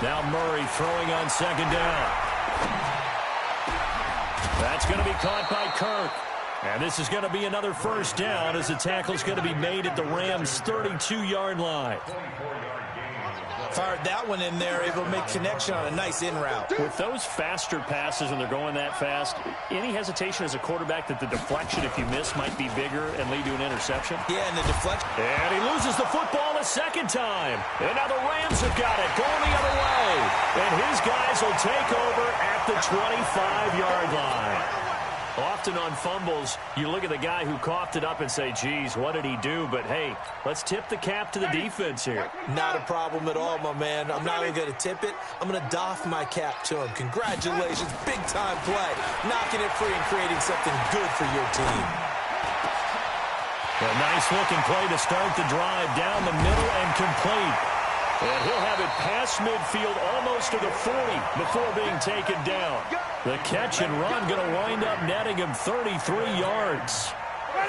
Now Murray throwing on 2nd down. That's going to be caught by Kirk. And this is going to be another first down as the tackle is going to be made at the Rams' 32-yard line. Fired that one in there, able to make connection on a nice in route. With those faster passes when they're going that fast, any hesitation as a quarterback that the deflection, if you miss, might be bigger and lead to an interception? Yeah, and the deflection. And he loses the football a second time. And now the Rams have got it, going the other way. And his guys will take over at the 25-yard line. Often on fumbles, you look at the guy who coughed it up and say, geez, what did he do? But, hey, let's tip the cap to the defense here. Not a problem at all, my man. I'm not even going to tip it. I'm going to doff my cap to him. Congratulations. Big-time play. Knocking it free and creating something good for your team. A nice-looking play to start the drive down the middle and complete. And he'll have it past midfield almost to the 40 before being taken down. The catch and run going to wind up netting him 33 yards.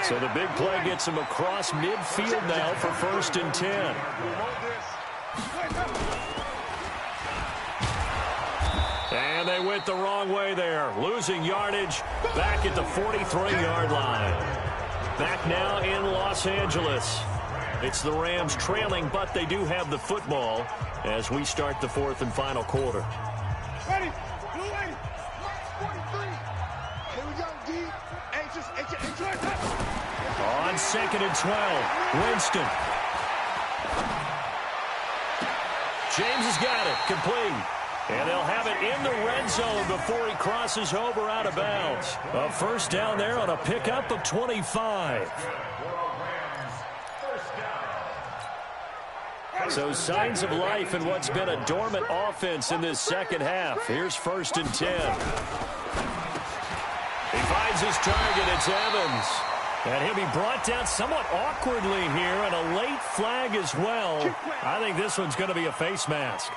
So the big play gets him across midfield now for 1st and 10. And they went the wrong way there, losing yardage back at the 43-yard line. Back now in Los Angeles. It's the Rams trailing, but they do have the football as we start the 4th and final quarter. Ready? Blue 80. 43. Here we go, D. On 2nd and 12, Winston. James has got it, complete. And they'll have it in the red zone before he crosses over out of bounds. A first down there on a pickup of 25. So signs of life in what's been a dormant offense in this second half. Here's 1st and 10. He finds his target. It's Evans. And he'll be brought down somewhat awkwardly here, and a late flag as well. I think this one's going to be a face mask.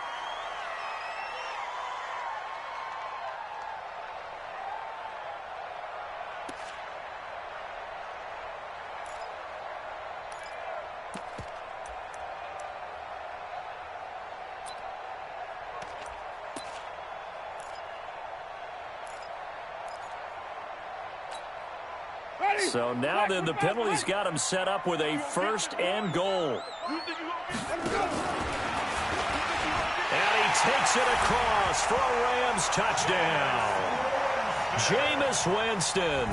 So now then the penalty's got him set up with a 1st and goal. And he takes it across for a Rams touchdown. Jameis Winston.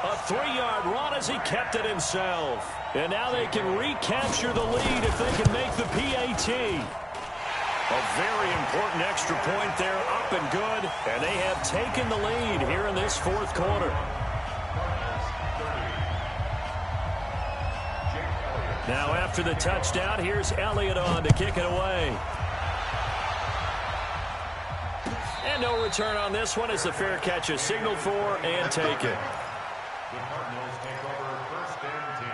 A 3-yard run as he kept it himself. And now they can recapture the lead if they can make the PAT. A very important extra point there, up and good. And they have taken the lead here in this 4th quarter. Now after the touchdown, here's Elliott on to kick it away. And no return on this one as the fair catch is signaled for and taken. The Cardinals take over 1st and 10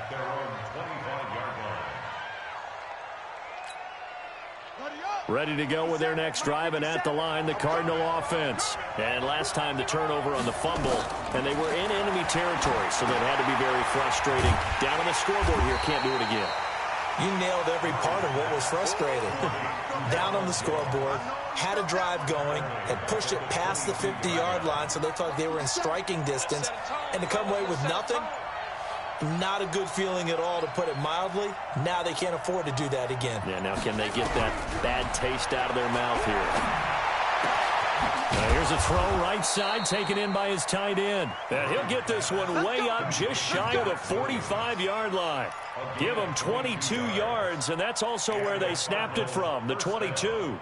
at their own 25-yard line. Ready to go with their next drive, and at the line, the Cardinal offense. And last time the turnover on the fumble, and they were in enemy territory, so that had to be very frustrating. Down on the scoreboard here, can't do it again. You nailed every part of what was frustrating. Down on the scoreboard, had a drive going, had pushed it past the 50-yard line, so they thought they were in striking distance, and to come away with nothing, not a good feeling at all, to put it mildly. Now they can't afford to do that again. Yeah, now can they get that bad taste out of their mouth here? Now here's a throw right side, taken in by his tight end. And he'll get this one way up just shy of the 45-yard line. Give him 22 yards, and that's also where they snapped it from, the 22.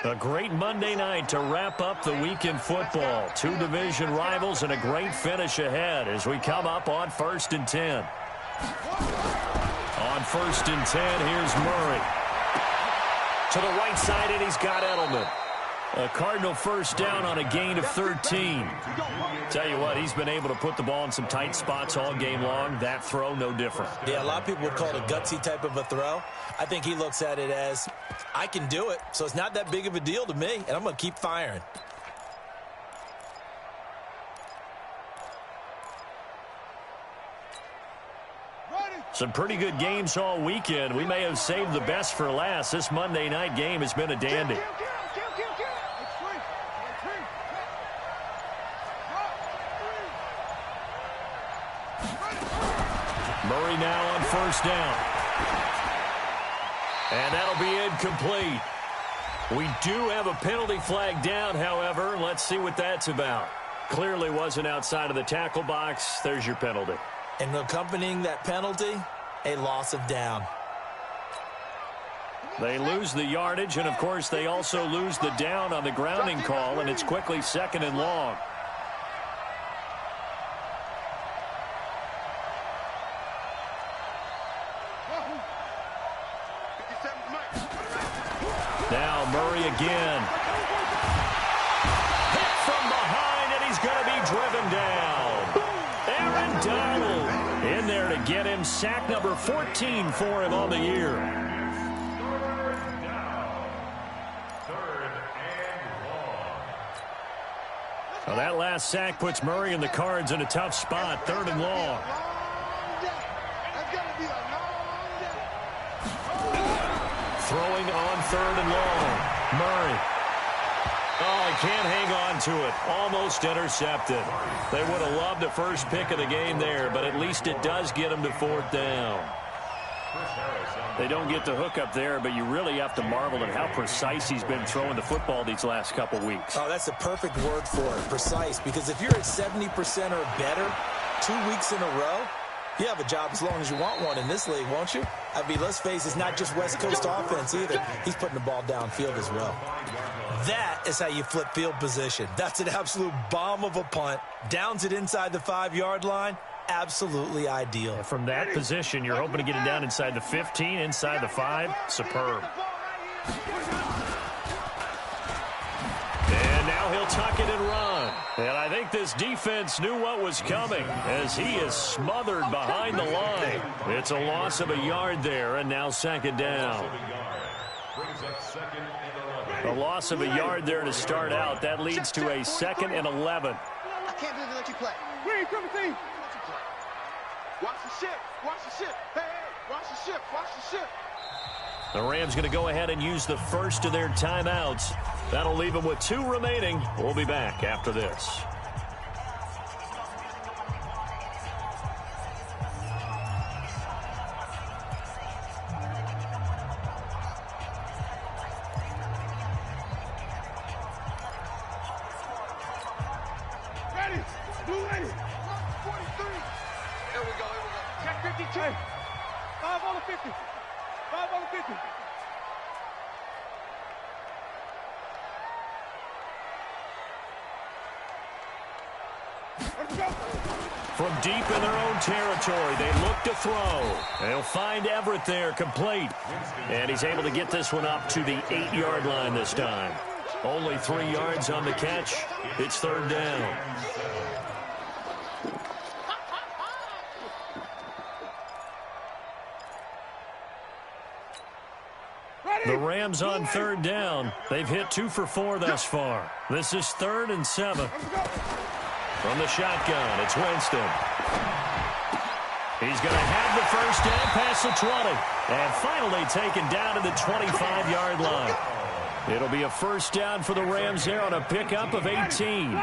A great Monday night to wrap up the week in football. Two division rivals and a great finish ahead as we come up on 1st and 10. On 1st and 10, here's Murray. To the right side, and he's got Edelman. A Cardinal first down on a gain of 13. Tell you what, he's been able to put the ball in some tight spots all game long. That throw, no different. Yeah, a lot of people would call it a gutsy type of a throw. I think he looks at it as, I can do it, so it's not that big of a deal to me, and I'm going to keep firing. Some pretty good games all weekend. We may have saved the best for last. This Monday night game has been a dandy. Murray now on first down. And that'll be incomplete. We do have a penalty flag down, however. Let's see what that's about. Clearly wasn't outside of the tackle box. There's your penalty. And accompanying that penalty, a loss of down. They lose the yardage, and of course they also lose the down on the grounding call, and it's quickly 2nd and long. Now Murray again. Hit from behind, and he's going to be driven down. Aaron Donald in there to get him. Sack number 14 for him on the year. Well, that last sack puts Murray and the Cards in a tough spot. 3rd and long. Throwing on 3rd and long. Murray. Oh, he can't hang on to it. Almost intercepted. They would have loved the first pick of the game there, but at least it does get him to 4th down. They don't get the hook up there, but you really have to marvel at how precise he's been throwing the football these last couple weeks. Oh, that's the perfect word for it, precise, because if you're at 70% or better 2 weeks in a row, you have a job as long as you want one in this league, won't you? I mean, let's face it, it's not just West Coast offense either. He's putting the ball downfield as well. That is how you flip field position. That's an absolute bomb of a punt. Downs it inside the 5-yard line. Absolutely ideal. From that position, you're hoping to get it down inside the 15, inside the 5. Superb. And now he'll tuck it and run. And I think this defense knew what was coming as he is smothered behind the line. It's a loss of a yard there, and now 2nd down. A loss of a yard there to start out. That leads to a 2nd and 11. I can't believe they let you play. Where you coming, team? Watch the ship. Watch the ship. Hey, watch the ship. Watch the ship. The Rams going to go ahead and use the first of their timeouts. That'll leave them with 2 remaining. We'll be back after this. Ready. Blue ready. 43. Here we go. Check 52. 5 on the 50. 5 on the 50. Let's go. From deep in their own territory, they look to throw. They'll find Everett there, complete. And he's able to get this one up to the 8-yard line this time. Only 3 yards on the catch. It's 3rd down. The Rams on third down. They've hit 2 for 4 thus far. This is 3rd and 7. From the shotgun, it's Winston. He's going to have the first down past the 20. And finally taken down to the 25-yard line. It'll be a first down for the Rams there on a pickup of 18.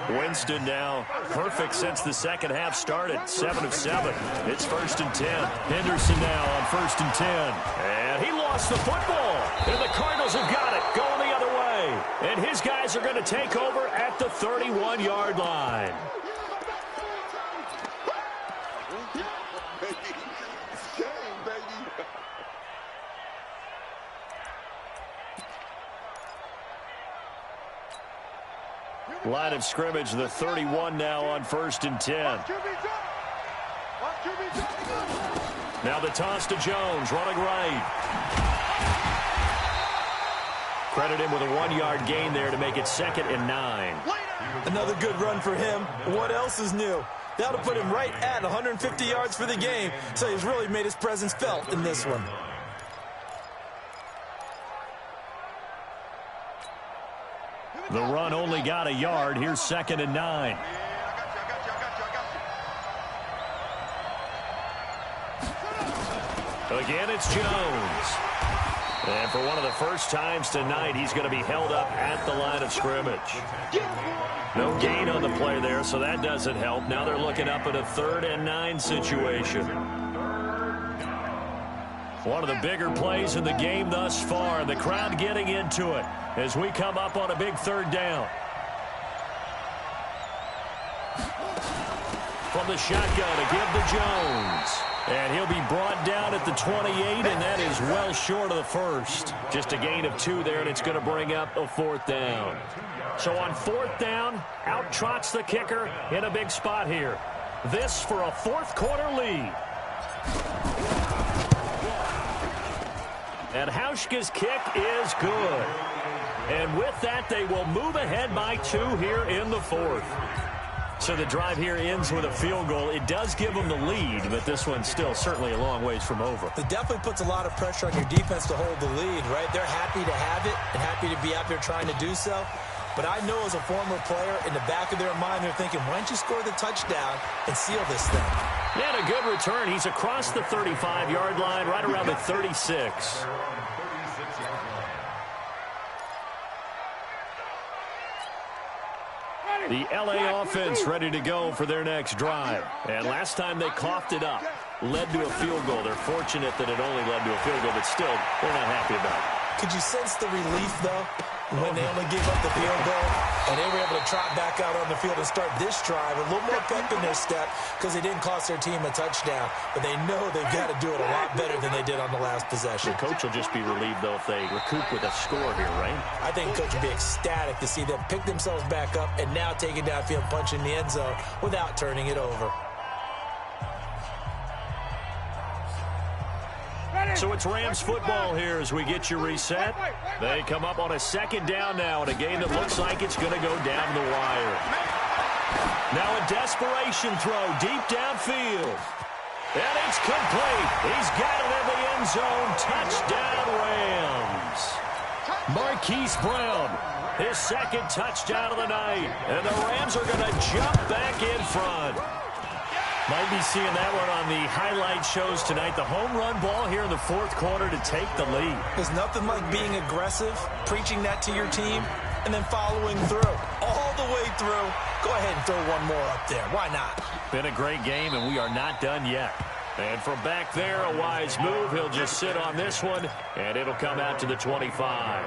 Winston now perfect since the second half started. 7 of 7. It's 1st and 10. Henderson now on 1st and 10. And he lost the football. And the Cardinals have got it. Going the other way. And his guys are going to take over at the 31-yard line. Line of scrimmage, the 31 now on 1st and 10. Now the toss to Jones, running right. Credit him with a 1-yard gain there to make it 2nd and 9. Another good run for him. What else is new? That'll put him right at 150 yards for the game, so he's really made his presence felt in this one. The run only got a yard. Here's 2nd and 9. Again, it's Jones. And for one of the first times tonight, he's going to be held up at the line of scrimmage. No gain on the play there, so that doesn't help. Now they're looking up at a 3rd and 9 situation. One of the bigger plays in the game thus far, and the crowd getting into it as we come up on a big 3rd down. From the shotgun to give to Jones. And he'll be brought down at the 28, and that is well short of the first. Just a gain of 2 there, and it's going to bring up a 4th down. So on 4th down, out trots the kicker in a big spot here. This for a 4th quarter lead. And Hauschka's kick is good. And with that, they will move ahead by 2 here in the 4th. So the drive here ends with a field goal. It does give them the lead, but this one's still certainly a long ways from over. It definitely puts a lot of pressure on your defense to hold the lead, right? They're happy to have it and happy to be out there trying to do so. But I know as a former player, in the back of their mind, they're thinking, why don't you score the touchdown and seal this thing? And a good return. He's across the 35-yard line, right around the 36. The LA offense ready to go for their next drive. And last time they coughed it up, led to a field goal. They're fortunate that it only led to a field goal, but still, they're not happy about it. Could you sense the relief, though, when they only gave up the field goal and they were able to trot back out on the field and start this drive a little more pep in their step because they didn't cost their team a touchdown, but they know they've got to do it a lot better than they did on the last possession. The coach will just be relieved, though, if they recoup with a score here, right? I think the coach will be ecstatic to see them pick themselves back up and now take it downfield, punch in the end zone without turning it over. So it's Rams football here as we get you reset. They come up on a 2nd down now in a game that looks like it's going to go down the wire. Now a desperation throw deep downfield. And it's complete. He's got it in the end zone. Touchdown, Rams. Marquise Brown, his 2nd touchdown of the night. And the Rams are going to jump back in front. Might be seeing that one on the highlight shows tonight. The home run ball here in the 4th quarter to take the lead. There's nothing like being aggressive, preaching that to your team, and then following through. All the way through. Go ahead and throw one more up there. Why not? Been a great game, and we are not done yet. And from back there, a wise move. He'll just sit on this one, and it'll come out to the 25.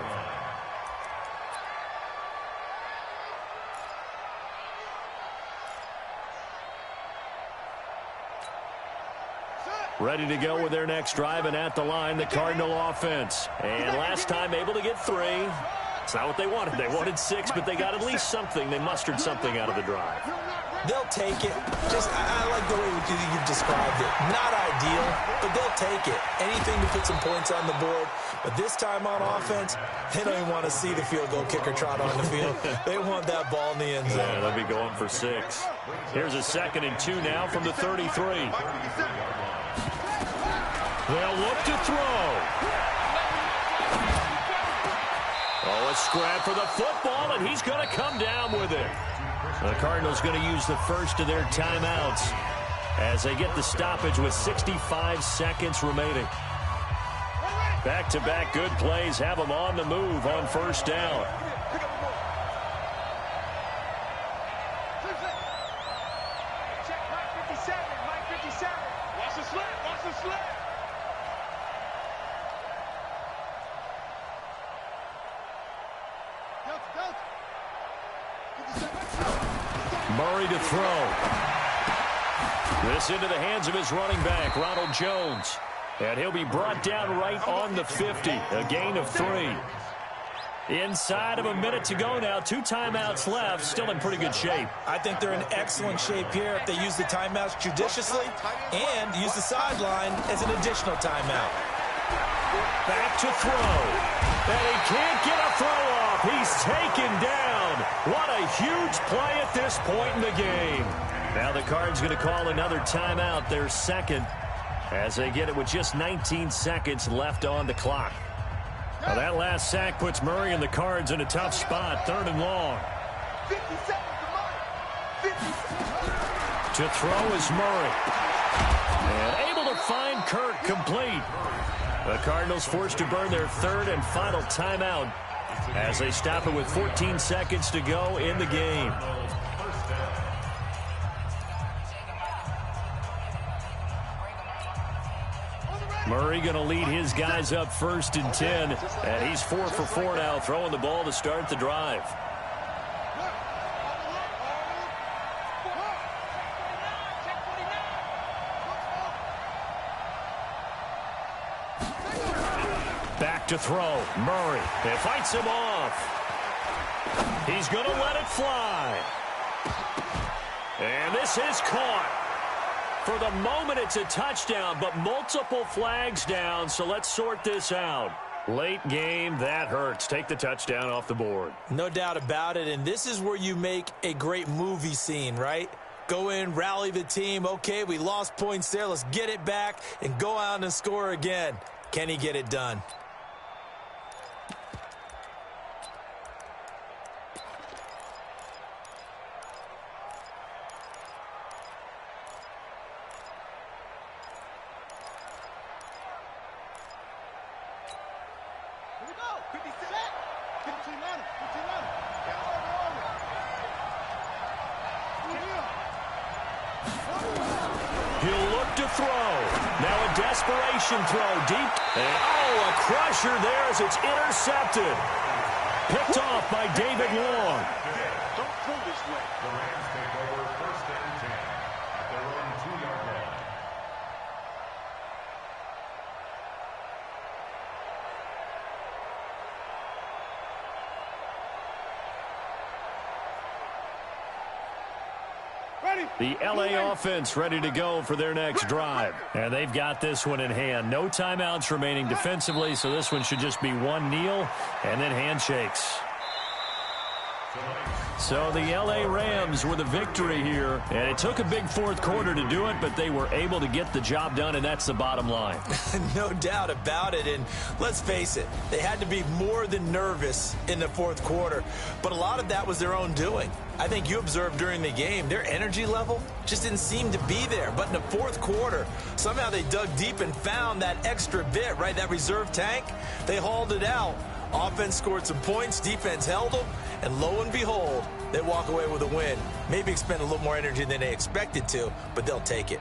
Ready to go with their next drive, and at the line, the Cardinal offense. And last time able to get 3. It's not what they wanted. They wanted 6, but they got at least something. They mustered something out of the drive. They'll take it. I like the way you've described it. Not ideal, but they'll take it. Anything to put some points on the board. But this time on offense, they don't even want to see the field goal kicker trot on the field. They want that ball in the end zone. Yeah, they'll be going for 6. Here's a 2nd and 2 now from the 33. They'll look to throw. scrap for the football, and he's going to come down with it. The Cardinals going to use the first of their timeouts as they get the stoppage with 65 seconds remaining. Back-to-back good plays have them on the move on first down. Check Mike 57, Mike 57. Watch the slant, watch the slant. Murray to throw. This into the hands of his running back, Ronald Jones. And he'll be brought down right on the 50, a gain of 3. Inside of a minute to go now, 2 timeouts left, still in pretty good shape. I think they're in excellent shape here if they use the timeouts judiciously and use the sideline as an additional timeout. Back to throw. And he can't get a throw off. He's taken down. What a huge play at this point in the game. Now the Cards going to call another timeout, their second, as they get it with just 19 seconds left on the clock. Now that last sack puts Murray and the Cards in a tough spot, 3rd and long. 50 seconds to Murray. 50 seconds. To throw is Murray. And able to find Kirk complete. The Cardinals forced to burn their 3rd and final timeout as they stop it with 14 seconds to go in the game. Murray going to lead his guys up 1st and 10, and he's 4 for 4 now, throwing the ball to start the drive. Back to throw. Murray. It fights him off. He's going to let it fly. And this is caught. For the moment, it's a touchdown, but multiple flags down, so let's sort this out. Late game, that hurts. Take the touchdown off the board. No doubt about it, and this is where you make a great movie scene, right? Go in, rally the team. Okay, we lost points there. Let's get it back and go out and score again. Can he get it done? Desperation throw deep. And a crusher there as it's intercepted. Picked off by David Long. Don't throw this way. The Rams take over 1st and 10 at their own 2-yard line. The LA offense ready to go for their next drive. And they've got this one in hand. No timeouts remaining defensively, so this one should just be one kneel and then handshakes. So the LA Rams were the victory here, and it took a big 4th quarter to do it, but they were able to get the job done, and that's the bottom line. No doubt about it, and let's face it, they had to be more than nervous in the 4th quarter, but a lot of that was their own doing. I think you observed during the game, their energy level just didn't seem to be there, but in the 4th quarter, somehow they dug deep and found that extra bit, right, that reserve tank. They hauled it out. Offense scored some points, defense held them, and lo and behold, they walk away with a win. Maybe expend a little more energy than they expected to, but they'll take it.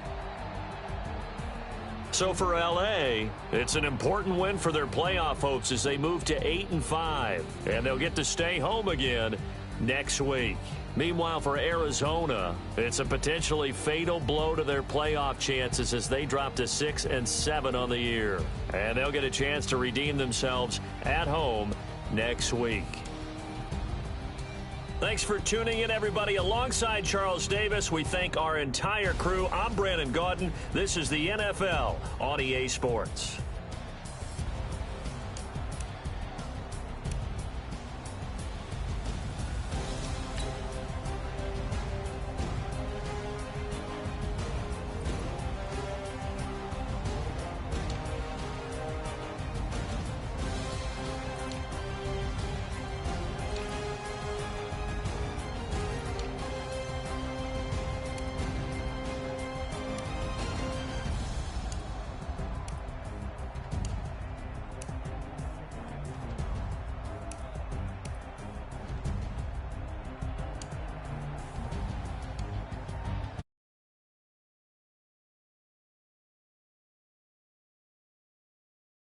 So for LA, it's an important win for their playoff hopes as they move to 8-5, and they'll get to stay home again next week. Meanwhile, for Arizona, it's a potentially fatal blow to their playoff chances as they drop to 6-7 on the year. And they'll get a chance to redeem themselves at home next week. Thanks for tuning in, everybody. Alongside Charles Davis, we thank our entire crew. I'm Brandon Gaudin. This is the NFL on EA Sports.